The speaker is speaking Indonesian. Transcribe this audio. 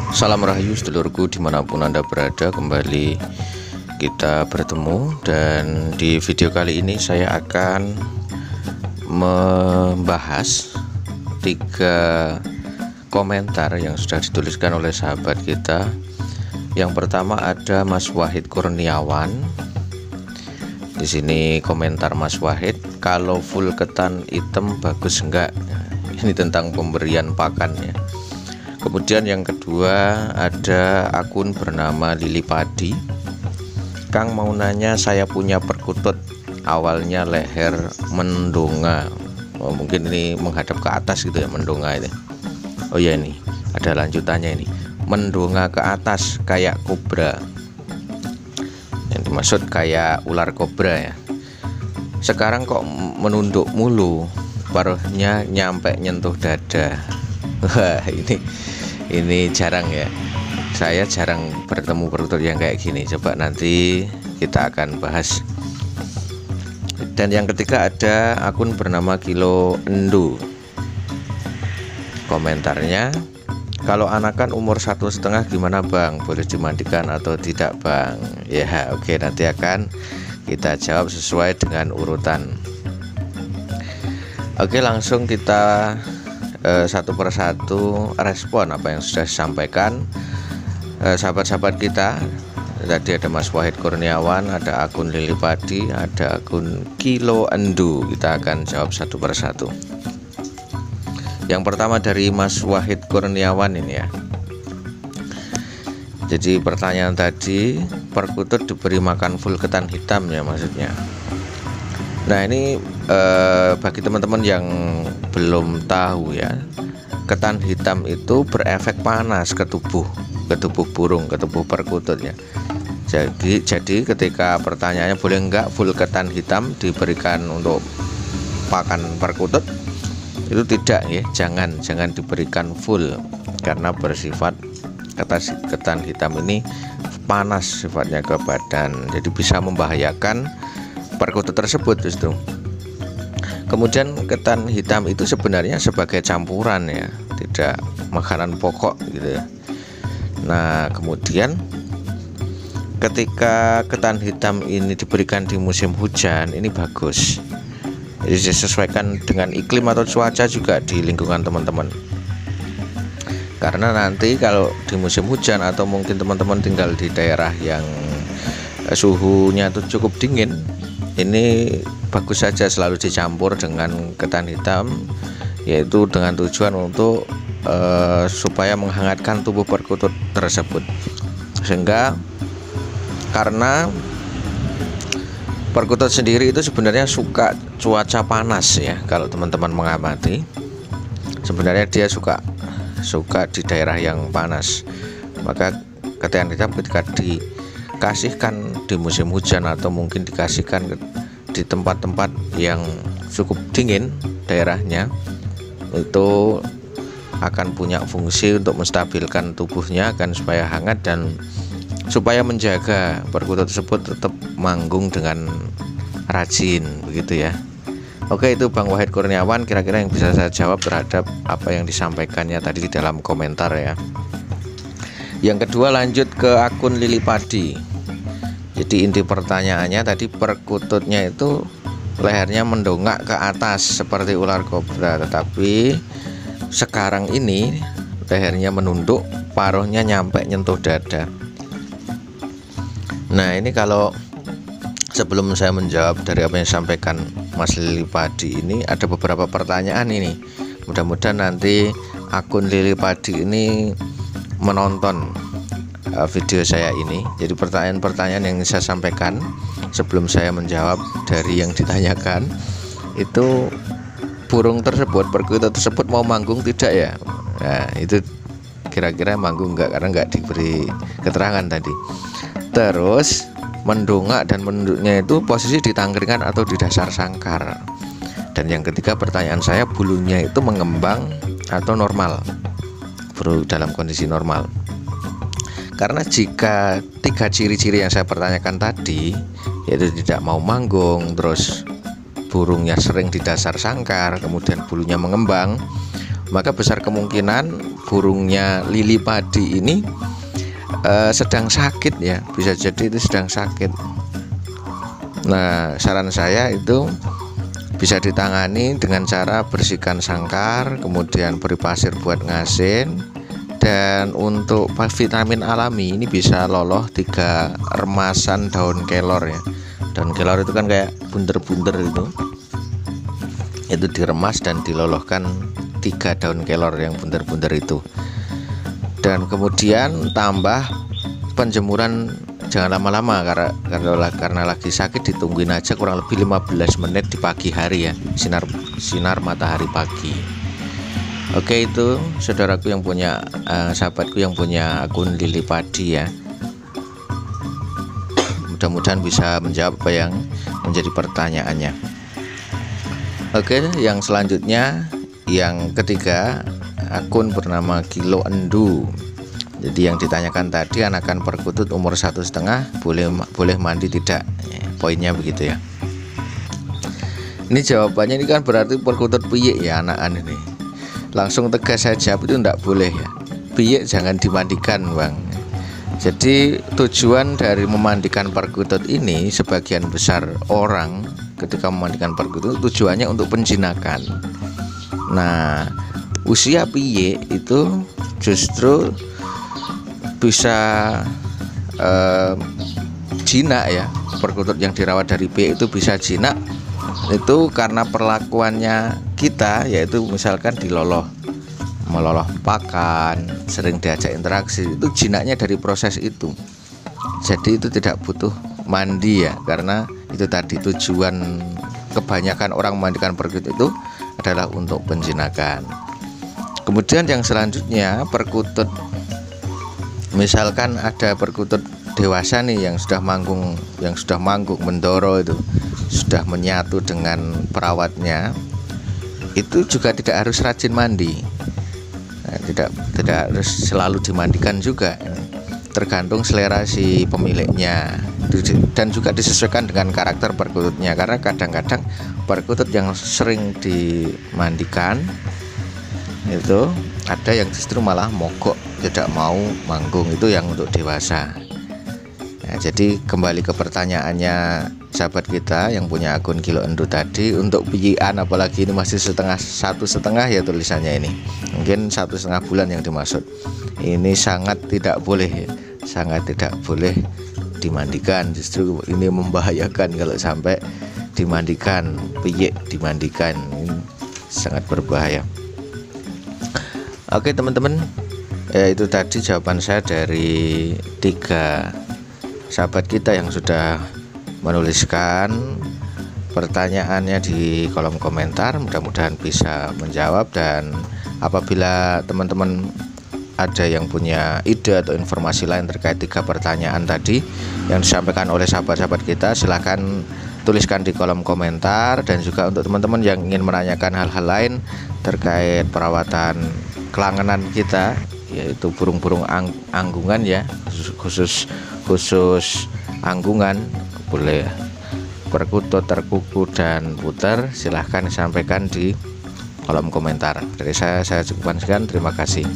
Salam rahayu sedulurku dimanapun Anda berada, kembali kita bertemu. Dan di video kali ini saya akan membahas 3 komentar yang sudah dituliskan oleh sahabat kita. Yang pertama ada Mas Wahid Kurniawan. Di sini komentar Mas Wahid, kalau full ketan hitam bagus enggak? Ini tentang pemberian pakan ya. Kemudian yang kedua ada akun bernama Lili Padi. Kang mau nanya, saya punya perkutut, awalnya leher mendonga. Oh, mungkin ini menghadap ke atas gitu ya, mendonga ini. Oh ya, ini ada lanjutannya ini, mendonga ke atas kayak kobra. Yang dimaksud kayak ular kobra ya. Sekarang kok menunduk mulu, paruhnya nyampe nyentuh dada. Wah, ini jarang ya. Saya jarang bertemu perkutut yang kayak gini. Coba nanti kita akan bahas. Dan yang ketiga ada akun bernama Kilo Endu. Komentarnya, kalau anakan umur 1,5 gimana bang? Boleh dimandikan atau tidak bang? Ya oke, nanti akan kita jawab sesuai dengan urutan. Oke, langsung kita satu persatu respon apa yang sudah disampaikan sahabat-sahabat kita. Tadi ada Mas Wahid Kurniawan, ada akun Lili Padi, ada akun Kilo Endu. Kita akan jawab satu persatu. Yang pertama dari Mas Wahid Kurniawan ini ya. Jadi pertanyaan tadi, perkutut diberi makan full ketan hitam ya maksudnya. Nah ini bagi teman-teman yang belum tahu ya, ketan hitam itu berefek panas ke tubuh burung, ke tubuh perkutut ya. Jadi ketika pertanyaannya boleh enggak full ketan hitam diberikan untuk pakan perkutut, itu tidak ya, jangan diberikan full, karena bersifat ketan hitam ini panas sifatnya ke badan, jadi bisa membahayakan perkutut tersebut justru. Kemudian ketan hitam itu sebenarnya sebagai campuran ya, tidak makanan pokok gitu ya. Nah kemudian ketika ketan hitam ini diberikan di musim hujan, ini bagus. Jadi disesuaikan dengan iklim atau cuaca juga di lingkungan teman-teman. Karena nanti kalau di musim hujan atau mungkin teman-teman tinggal di daerah yang suhunya itu cukup dingin, ini bagus saja selalu dicampur dengan ketan hitam, yaitu dengan tujuan untuk supaya menghangatkan tubuh perkutut tersebut. Sehingga karena perkutut sendiri itu sebenarnya suka cuaca panas ya. Kalau teman-teman mengamati, sebenarnya dia suka di daerah yang panas. Maka ketan hitam ketika dikasihkan di musim hujan atau mungkin dikasihkan di tempat-tempat yang cukup dingin daerahnya, itu akan punya fungsi untuk menstabilkan tubuhnya kan, supaya hangat dan supaya menjaga perkutut tersebut tetap manggung dengan rajin begitu ya. Oke, itu Bang Wahid Kurniawan kira-kira yang bisa saya jawab terhadap apa yang disampaikannya tadi di dalam komentar ya. Yang kedua lanjut ke akun Lili Padi. Jadi inti pertanyaannya tadi, perkututnya itu lehernya mendongak ke atas seperti ular kobra, tetapi sekarang ini lehernya menunduk, paruhnya nyampe nyentuh dada. Nah ini kalau sebelum saya menjawab dari apa yang disampaikan Mas Lili Padi ini, ada beberapa pertanyaan ini. Mudah-mudahan nanti akun Lili Padi ini menonton video saya ini. Jadi pertanyaan-pertanyaan yang saya sampaikan sebelum saya menjawab dari yang ditanyakan itu, burung tersebut, perkutut tersebut mau manggung tidak ya? Nah itu kira-kira manggung enggak, karena enggak diberi keterangan tadi. Terus mendongak dan menunduknya itu posisi di tangkringan atau di dasar sangkar. Dan yang ketiga pertanyaan saya, bulunya itu mengembang atau normal, dalam kondisi normal. Karena jika 3 ciri-ciri yang saya pertanyakan tadi, yaitu tidak mau manggung, terus burungnya sering di dasar sangkar, kemudian bulunya mengembang, maka besar kemungkinan burungnya lili padi ini sedang sakit ya, bisa jadi itu sedang sakit. Nah, saran saya itu bisa ditangani dengan cara bersihkan sangkar, kemudian beri pasir buat ngasin. Dan untuk vitamin alami ini bisa loloh 3 remasan daun kelor ya. Daun kelor itu kan kayak bunder-bunder itu diremas dan dilolohkan 3 daun kelor yang bunder-bunder itu. Dan kemudian tambah penjemuran, jangan lama-lama karena lagi sakit, ditungguin aja kurang lebih 15 menit di pagi hari ya, sinar matahari pagi. Oke, itu saudaraku yang punya sahabatku yang punya akun lili padi ya. Mudah-mudahan bisa menjawab apa yang menjadi pertanyaannya. Oke, yang selanjutnya yang ketiga, akun bernama Kilo Endu. Jadi yang ditanyakan tadi, anakan perkutut umur 1,5 boleh mandi tidak? Poinnya begitu ya. Ini jawabannya ini kan berarti perkutut piyik ya anakan ini. Langsung tegas saja, itu tidak boleh ya. Piyik jangan dimandikan bang. Jadi tujuan dari memandikan perkutut ini, sebagian besar orang ketika memandikan perkutut tujuannya untuk penjinakan. Nah, usia piyik itu justru bisa jinak ya. Perkutut yang dirawat dari piyik itu bisa jinak, itu karena perlakuannya kita, yaitu misalkan meloloh pakan, sering diajak interaksi, itu jinaknya dari proses itu. Jadi itu tidak butuh mandi ya, karena itu tadi tujuan kebanyakan orang memandikan perkutut itu adalah untuk penjinakan. Kemudian yang selanjutnya, perkutut, misalkan ada perkutut dewasa nih yang sudah manggung mendoro, itu sudah menyatu dengan perawatnya, itu juga tidak harus rajin mandi. Nah, tidak harus selalu dimandikan juga, tergantung selera si pemiliknya, dan juga disesuaikan dengan karakter perkututnya. Karena kadang-kadang perkutut yang sering dimandikan itu ada yang justru malah mogok, tidak mau manggung, itu yang untuk dewasa. Nah, jadi kembali ke pertanyaannya sahabat kita yang punya akun Kilo Endu tadi, untuk pijikan apalagi ini masih 1,5 ya tulisannya ini, mungkin 1,5 bulan yang dimaksud. Ini sangat tidak boleh ya, sangat tidak boleh dimandikan. Justru ini membahayakan kalau sampai dimandikan, piyik dimandikan, ini sangat berbahaya. Oke teman-teman, ya itu tadi jawaban saya dari 3 sahabat kita yang sudah menuliskan pertanyaannya di kolom komentar. Mudah-mudahan bisa menjawab, dan apabila teman-teman ada yang punya ide atau informasi lain terkait 3 pertanyaan tadi yang disampaikan oleh sahabat-sahabat kita, silahkan tuliskan di kolom komentar. Dan juga untuk teman-teman yang ingin menanyakan hal-hal lain terkait perawatan kelangenan kita, yaitu burung-burung anggungan ya, khusus anggungan, boleh perkutut, terkuku, dan puter, silahkan disampaikan di kolom komentar. Dari saya cukupkan sekian, terima kasih.